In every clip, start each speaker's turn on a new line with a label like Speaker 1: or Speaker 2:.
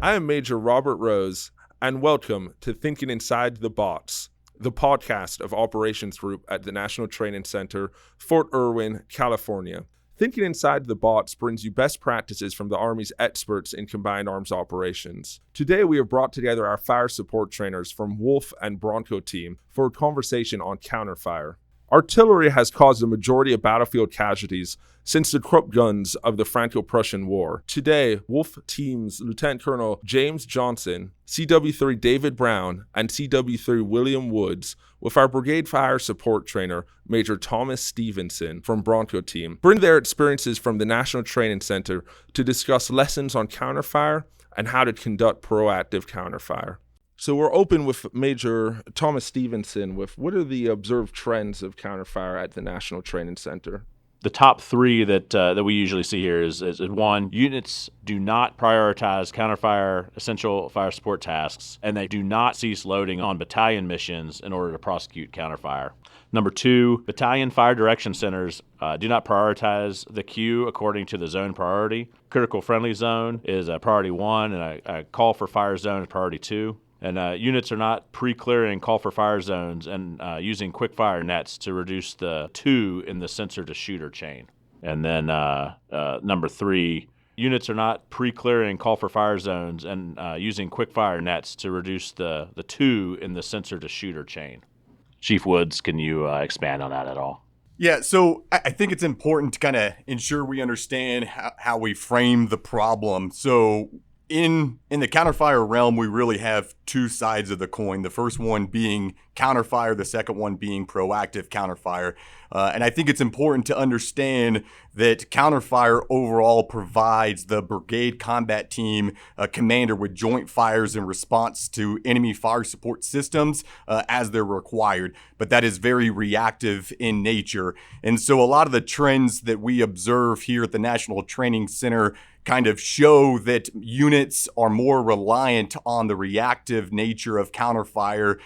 Speaker 1: I am Major Robert Rose, and welcome to Thinking Inside the Box, the podcast of Operations Group at the National Training Center, Fort Irwin, California. Thinking Inside the Box brings you best practices from the Army's experts in combined arms operations. Today, we have brought together our fire support trainers from Wolf and Bronco team for a conversation on counterfire. Artillery has caused the majority of battlefield casualties since the Krupp guns of the Franco-Prussian War. Today, Wolf Team's Lieutenant Colonel James Johnson, CW3 David Brown, and CW3 William Woods, with our Brigade Fire Support Trainer, Major Tom Stevenson from Bronco Team, bring their experiences from the National Training Center to discuss lessons on counterfire and how to conduct proactive counterfire. So we're open with Major Tom Stevenson with what are the observed trends of counterfire at the National Training Center?
Speaker 2: The top three that we usually see here is one, units do not prioritize counterfire essential fire support tasks, and they do not cease loading on battalion missions in order to prosecute counterfire. Number two, battalion fire direction centers do not prioritize the queue according to the zone priority. Critical friendly zone is a priority 1, and a call for fire zone is priority 2. And units are not pre-clearing call for fire zones and using quick fire nets to reduce the 2 in the sensor to shooter chain. And then number 3, units are not pre-clearing call for fire zones and using quick fire nets to reduce the 2 in the sensor to shooter chain. Chief Woods, can you expand on that at all?
Speaker 3: Yeah, so I think it's important to kind of ensure we understand how we frame the problem. So in the counterfire realm, we really have two sides of the coin. The first one being counterfire, the second one being proactive counterfire. And I think it's important to understand that counterfire overall provides the brigade combat team commander with joint fires in response to enemy fire support systems as they're required. But that is very reactive in nature. And so a lot of the trends that we observe here at the National Training Center kind of show that units are more reliant on the reactive nature of counterfire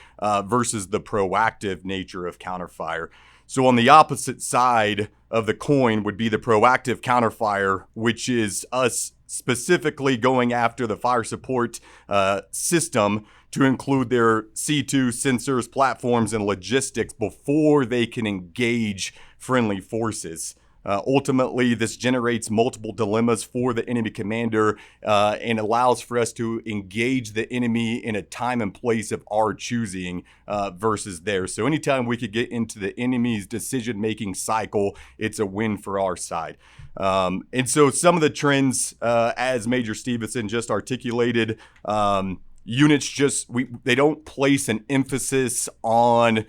Speaker 3: versus the proactive nature of counterfire. So on the opposite side of the coin would be the proactive counterfire, which is us specifically going after the fire support system to include their C2 sensors, platforms, and logistics before they can engage friendly forces. Ultimately, this generates multiple dilemmas for the enemy commander and allows for us to engage the enemy in a time and place of our choosing versus theirs. So anytime we could get into the enemy's decision-making cycle, it's a win for our side. And so some of the trends, as Major Stevenson just articulated, units they don't place an emphasis on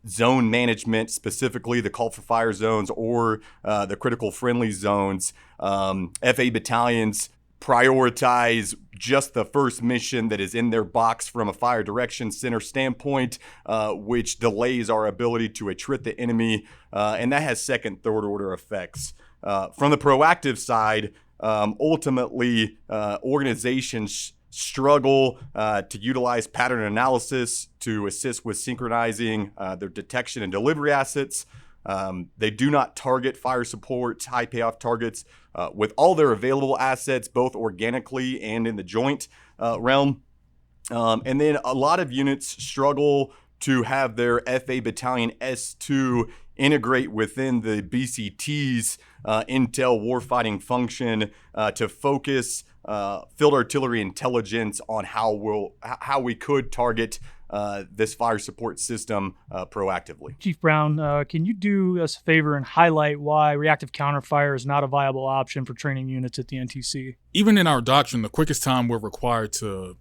Speaker 3: zone management, specifically the call for fire zones or the critical friendly zones. FA battalions prioritize just the first mission that is in their box from a fire direction center standpoint, which delays our ability to attrit the enemy, and that has second, third order effects. From the proactive side, ultimately, organizations struggle to utilize pattern analysis to assist with synchronizing their detection and delivery assets. They do not target fire support high payoff targets with all their available assets, both organically and in the joint realm. And then a lot of units struggle to have their FA Battalion S2 integrate within the BCT's intel warfighting function to focus field artillery intelligence on how we could target this fire support system proactively.
Speaker 4: Chief Brown, can you do us a favor and highlight why reactive counterfire is not a viable option for training units at the NTC?
Speaker 5: Even in our doctrine, the quickest time we're required to,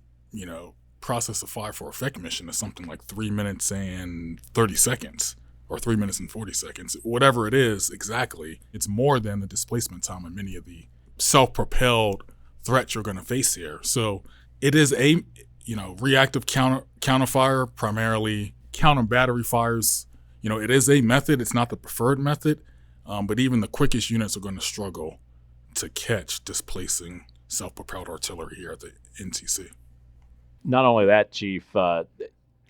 Speaker 5: process a fire for effect mission is something like 3 minutes and 30 seconds. Or 3 minutes and 40 seconds, whatever it is exactly. It's more than the displacement time of many of the self-propelled threats you're going to face here. So it is a, reactive counterfire, primarily counter battery fires. It is a method. It's not the preferred method, but even the quickest units are going to struggle to catch displacing self-propelled artillery here at the NTC.
Speaker 2: Not only that, Chief,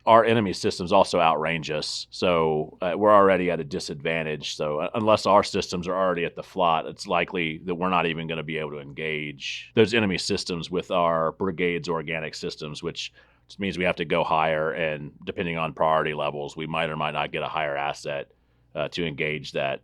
Speaker 2: our enemy systems also outrange us. So we're already at a disadvantage. So unless our systems are already at the flot, it's likely that we're not even going to be able to engage those enemy systems with our brigade's organic systems, which means we have to go higher. And depending on priority levels, we might or might not get a higher asset to engage that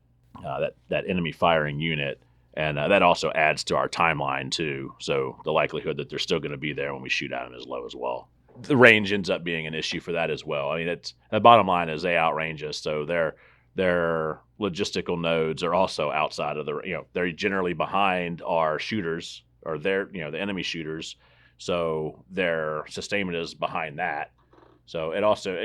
Speaker 2: enemy firing unit. And that also adds to our timeline, too. So the likelihood that they're still going to be there when we shoot at them is low as well. The range ends up being an issue for that as well. I mean, the bottom line is they outrange us. So their logistical nodes are also outside of they're generally behind our shooters or the enemy shooters. So their sustainment is behind that. So it also,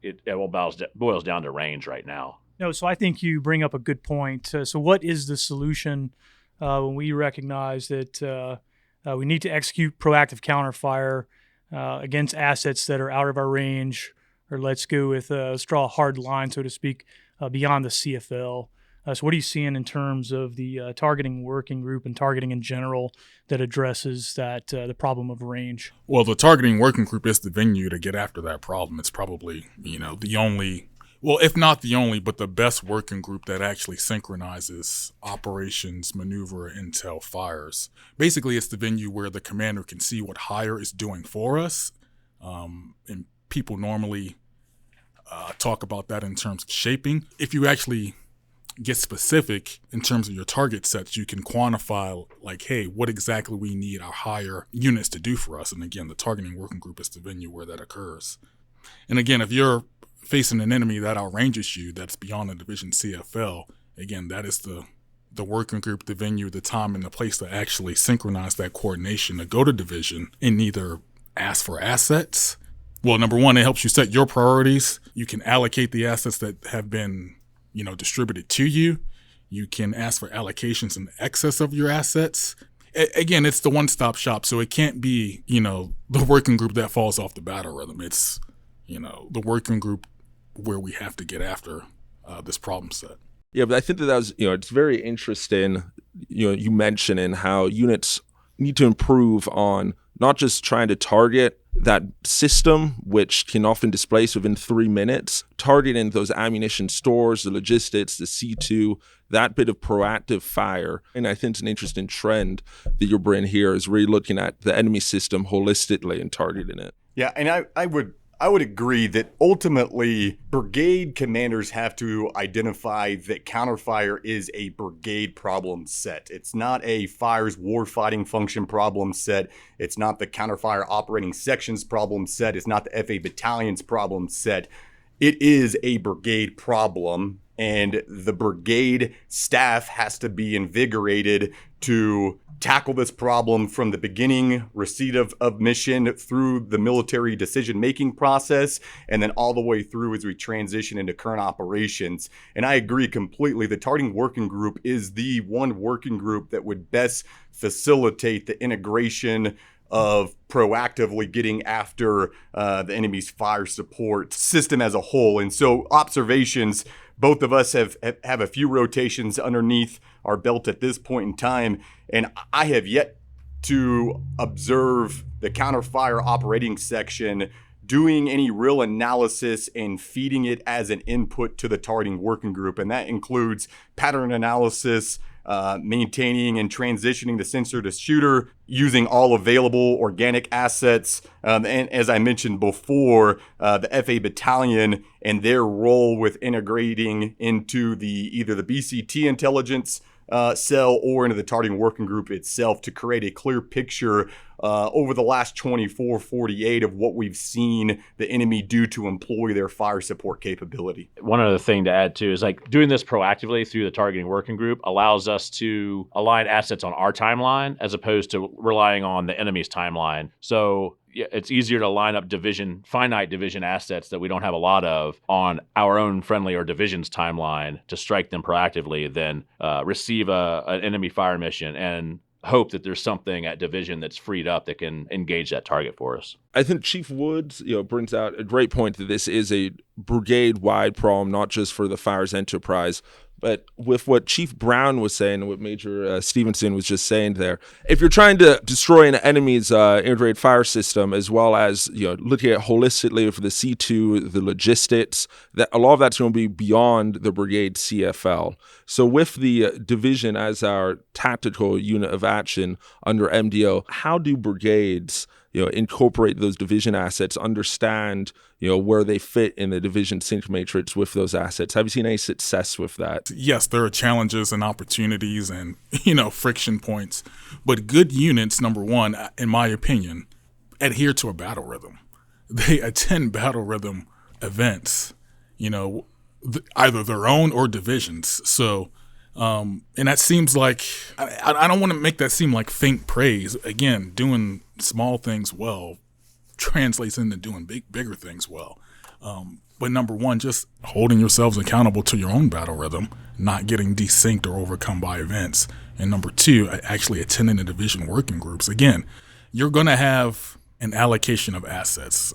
Speaker 2: it all boils down to range right now.
Speaker 4: No, so I think you bring up a good point. So what is the solution when we recognize that we need to execute proactive counterfire against assets that are out of our range, or let's draw a hard line, so to speak, beyond the CFL. So what are you seeing in terms of the targeting working group and targeting in general that addresses the problem of range?
Speaker 5: Well, the targeting working group is the venue to get after that problem. It's probably, the only, well, if not the only, but the best working group that actually synchronizes operations, maneuver, intel, fires. Basically, it's the venue where the commander can see what hire is doing for us. And people normally talk about that in terms of shaping. If you actually get specific in terms of your target sets, you can quantify, like, hey, what exactly we need our higher units to do for us. And again, the targeting working group is the venue where that occurs. And again, if you're facing an enemy that outranges you, that's beyond the division CFL, again, that is the working group, the venue, the time, and the place to actually synchronize that coordination to go to division and either ask for assets. Well, number one, it helps you set your priorities. You can allocate the assets that have been distributed to you. You can ask for allocations in excess of your assets. Again, it's the one-stop shop, so it can't be, the working group that falls off the battle rhythm. It's, the working group where we have to get after this problem set.
Speaker 1: Yeah, but I think that was, it's very interesting, you mentioning how units need to improve on not just trying to target that system, which can often displace within 3 minutes, targeting those ammunition stores, the logistics, the C2, that bit of proactive fire. And I think it's an interesting trend that you're bringing here is really looking at the enemy system holistically and targeting it.
Speaker 3: Yeah, and I would agree that ultimately brigade commanders have to identify that counterfire is a brigade problem set. It's not a fires warfighting function problem set. It's not the counterfire operating sections problem set. It's not the FA battalions problem set. It is a brigade problem, and the brigade staff has to be invigorated to tackle this problem from the beginning, receipt of mission, through the military decision-making process, and then all the way through as we transition into current operations. And I agree completely. The targeting working group is the one working group that would best facilitate the integration of proactively getting after the enemy's fire support system as a whole. And so observations, both of us have a few rotations underneath our belt at this point in time, and I have yet to observe the counterfire operating section doing any real analysis and feeding it as an input to the targeting working group. And that includes pattern analysis, maintaining and transitioning the sensor to shooter, using all available organic assets, and as I mentioned before, the FA battalion and their role with integrating into either the BCT intelligence cell or into the targeting working group itself to create a clear picture over the last 24-48 of what we've seen the enemy do to employ their fire support capability.
Speaker 2: One other thing to add too is doing this proactively through the targeting working group allows us to align assets on our timeline as opposed to relying on the enemy's timeline. So it's easier to line up finite division assets that we don't have a lot of on our own friendly or division's timeline to strike them proactively than receive an enemy fire mission and hope that there's something at division that's freed up that can engage that target for us.
Speaker 1: I think Chief Woods, brings out a great point that this is a brigade-wide problem, not just for the fires enterprise, But with what Chief Brown was saying, what Major Stevenson was just saying there, if you're trying to destroy an enemy's integrated fire system, as well as looking at holistically for the C2, the logistics, that a lot of that's going to be beyond the brigade CFL. So with the division as our tactical unit of action under MDO, how do brigades incorporate those division assets, understand, where they fit in the division sync matrix with those assets? Have you seen any success with that?
Speaker 5: Yes, there are challenges and opportunities and, friction points. But good units, number one, in my opinion, adhere to a battle rhythm. They attend battle rhythm events, either their own or divisions. So, and that seems like, I don't want to make that seem like faint praise. Again, doing small things well translates into doing bigger things well. But number one, just holding yourselves accountable to your own battle rhythm, not getting desynced or overcome by events. And number two, actually attending the division working groups. Again, you're going to have an allocation of assets,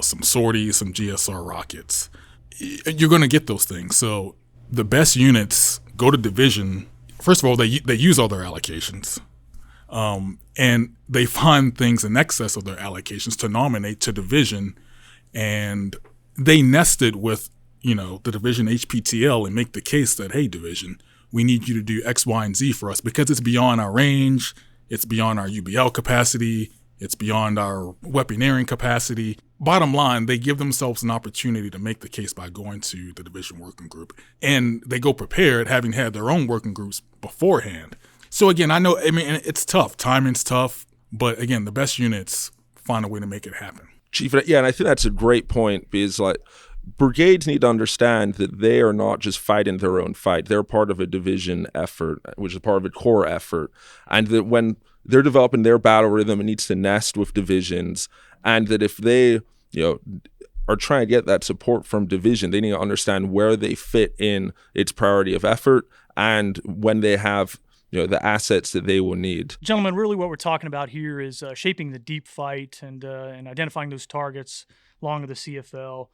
Speaker 5: some sorties, some GSR rockets. You're going to get those things. So the best units go to division. First of all, they use all their allocations. And they find things in excess of their allocations to nominate to division, and they nested with, the division HPTL and make the case that, hey, division, we need you to do X, Y, and Z for us because it's beyond our range, it's beyond our UBL capacity, it's beyond our weaponeering capacity. Bottom line, they give themselves an opportunity to make the case by going to the division working group, and they go prepared, having had their own working groups beforehand. So again, it's tough. Timing's tough. But again, the best units find a way to make it happen.
Speaker 1: Chief, yeah, and I think that's a great point because brigades need to understand that they are not just fighting their own fight. They're part of a division effort, which is part of a core effort. And that when they're developing their battle rhythm, it needs to nest with divisions. And that if they, are trying to get that support from division, they need to understand where they fit in its priority of effort and when they have the assets that they will need.
Speaker 4: Gentlemen, really what we're talking about here is shaping the deep fight and identifying those targets along the CFL.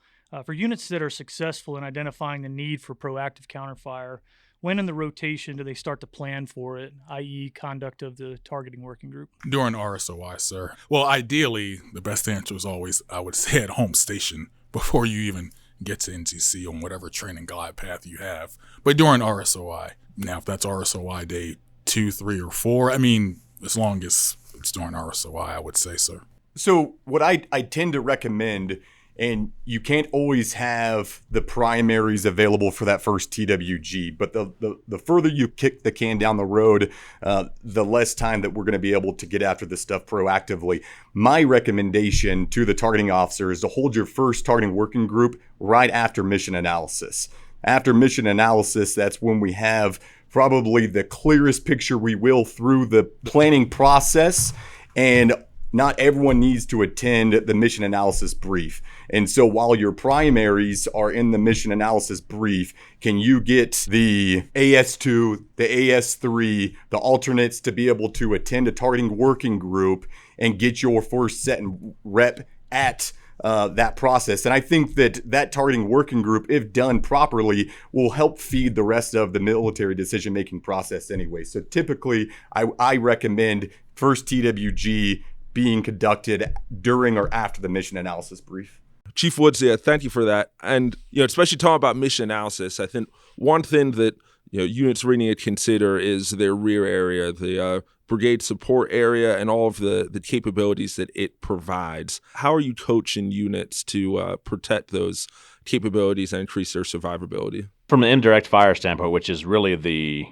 Speaker 4: For units that are successful in identifying the need for proactive counterfire, when in the rotation do they start to plan for it, i.e. conduct of the targeting working group?
Speaker 5: During RSOI, sir. Well, ideally, the best answer is always, I would say, at home station before you even get to NTC on whatever training glide path you have. But during RSOI, now if that's RSOI day 2, 3, or 4, as long as it's during RSOI, I would say, sir.
Speaker 3: So what I tend to recommend, and you can't always have the primaries available for that first TWG, but the further you kick the can down the road, the less time that we're going to be able to get after this stuff proactively. My recommendation to the targeting officer is to hold your first targeting working group right after mission analysis. After mission analysis, that's when we have probably the clearest picture we will through the planning process, and not everyone needs to attend the mission analysis brief. And so while your primaries are in the mission analysis brief, can you get the AS2, the AS3, the alternates to be able to attend a targeting working group and get your first set and rep at that process? And I think that targeting working group, if done properly, will help feed the rest of the military decision-making process anyway. So typically, I recommend first TWG being conducted during or after the mission analysis brief.
Speaker 1: Chief Woods, yeah, thank you for that. And especially talking about mission analysis, I think one thing that units really need to consider is their rear area, the brigade support area, and all of the capabilities that it provides. How are you coaching units to protect those capabilities and increase their survivability?
Speaker 2: From an indirect fire standpoint, which is really the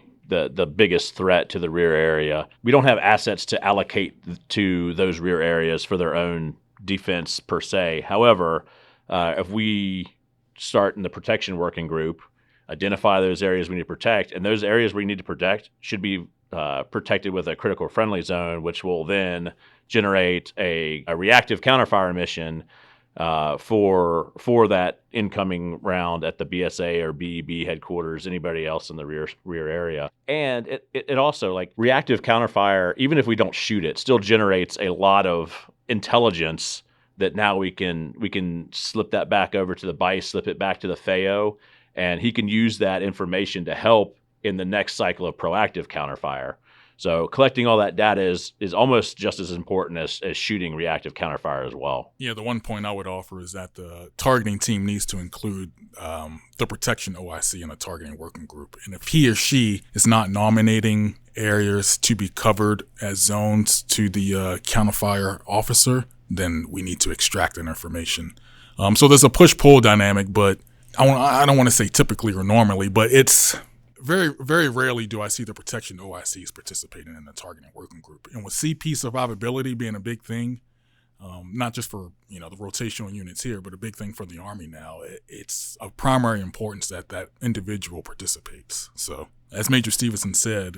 Speaker 2: biggest threat to the rear area, we don't have assets to allocate to those rear areas for their own defense per se. However, if we start in the protection working group, identify those areas we need to protect, and those areas we need to protect should be protected with a critical friendly zone, which will then generate a reactive counterfire mission for that incoming round at the BSA or BEB headquarters, anybody else in the rear area. And it also, like, reactive counterfire, even if we don't shoot it, still generates a lot of intelligence that now we can slip that back over to the BICE, slip it back to the FAO, and he can use that information to help in the next cycle of proactive counterfire. So collecting all that data is almost just as important as shooting reactive counterfire as well.
Speaker 5: Yeah, the one point I would offer is that the targeting team needs to include the protection OIC in a targeting working group. And if he or she is not nominating areas to be covered as zones to the counterfire officer, then we need to extract that information. So there's a push-pull dynamic, but I don't want to say typically or normally, but it's very, very rarely do I see the protection OICs participating in the targeting working group. And with CP survivability being a big thing, not just for the rotational units here, but a big thing for the Army now, it's of primary importance that that individual participates. So as Major Stevenson said,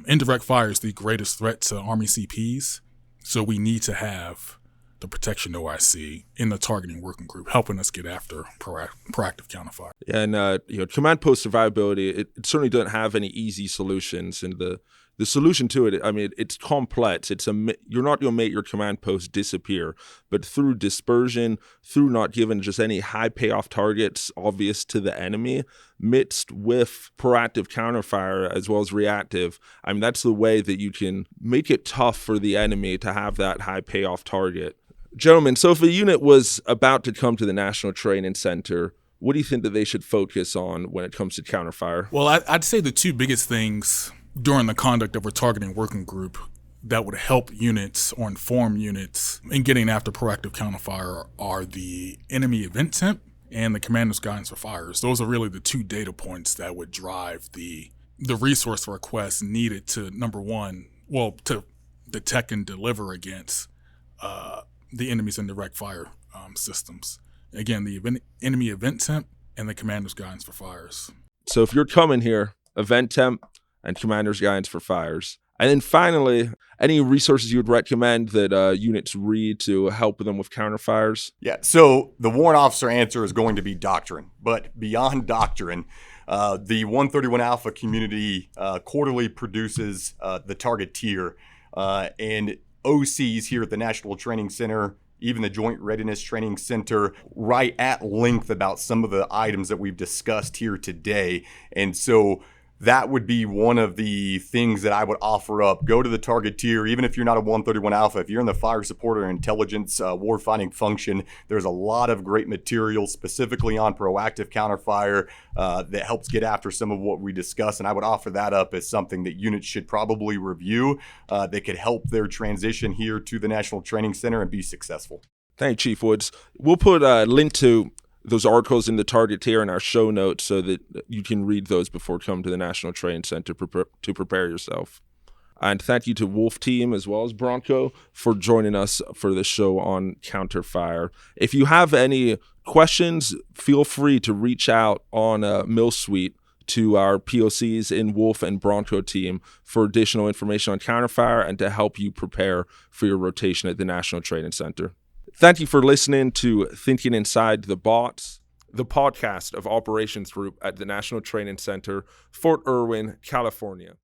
Speaker 5: indirect fire is the greatest threat to Army CPs. So we need to have the protection OIC in the targeting working group, helping us get after proactive counterfire.
Speaker 1: And command post survivability, it certainly doesn't have any easy solutions, and the solution to it, I mean, it's complex. You're not going to make your command post disappear, but through dispersion, through not giving just any high payoff targets obvious to the enemy, mixed with proactive counterfire as well as reactive, I mean, that's the way that you can make it tough for the enemy to have that high payoff target. Gentlemen, so if a unit was about to come to the National Training Center, what do you think that they should focus on when it comes to counterfire?
Speaker 5: Well, I'd say the two biggest things during the conduct of a targeting working group that would help units or inform units in getting after proactive counterfire are the enemy event temp and the commander's guidance for fires. Those are really the two data points that would drive the resource request needed to, number one, to detect and deliver against the enemy's indirect fire systems. Again, the enemy event temp and the commander's guidance for fires.
Speaker 1: So if you're coming here, event temp and commander's guidance for fires. And then finally, any resources you would recommend that units read to help them with counterfires?
Speaker 3: Yeah, so the warrant officer answer is going to be doctrine. But beyond doctrine, the 131 Alpha community quarterly produces the target tier, and OCs here at the National Training Center, even the Joint Readiness Training Center, write at length about some of the items that we've discussed here today. And so that would be one of the things that I would offer up. Go to the target tier, even if you're not a 131 Alpha. If you're in the fire support or intelligence warfighting function, there's a lot of great material specifically on proactive counterfire that helps get after some of what we discussed. And I would offer that up as something that units should probably review that could help their transition here to the National Training Center and be successful.
Speaker 1: Thank you, Chief Woods. We'll put a link to those articles in the target tier in our show notes so that you can read those before coming to the National Training Center to prepare yourself. And thank you to Wolf Team as well as Bronco for joining us for the show on counterfire. If you have any questions, feel free to reach out on Mill Suite to our POCs in Wolf and Bronco team for additional information on counterfire and to help you prepare for your rotation at the National Training Center. Thank you for listening to Thinking Inside the Bots, the podcast of Operations Group at the National Training Center, Fort Irwin, California.